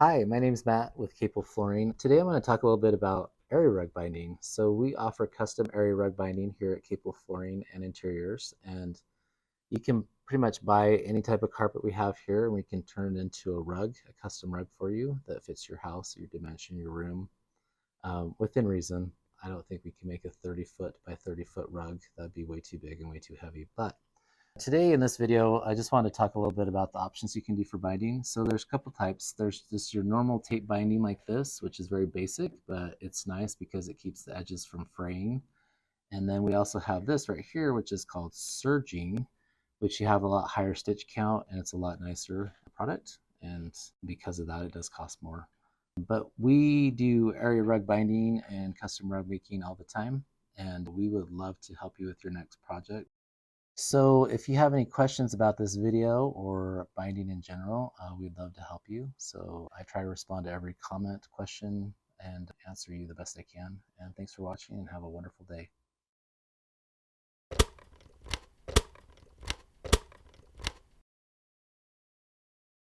Hi, my name is Matt with Capell Flooring. Today I'm going to talk a little bit about area rug binding. So we offer custom area rug binding here at Capell Flooring and Interiors, and you can pretty much buy any type of carpet we have here, and we can turn it into a rug, a custom rug for you that fits your house, your dimension, your room, within reason. I don't think we can make a 30-foot by 30-foot rug. That'd be way too big and way too heavy, but today in this video, I just want to talk a little bit about the options you can do for binding. So there's a couple types. There's just your normal tape binding like this, which is very basic, but it's nice because it keeps the edges from fraying. And then we also have this right here, which is called serging, which you have a lot higher stitch count and it's a lot nicer product. And because of that, it does cost more. But we do area rug binding and custom rug making all the time, and we would love to help you with your next project. So if you have any questions about this video or binding in general, we'd love to help you. So I try to respond to every comment, question, and answer you the best I can. And thanks for watching and have a wonderful day.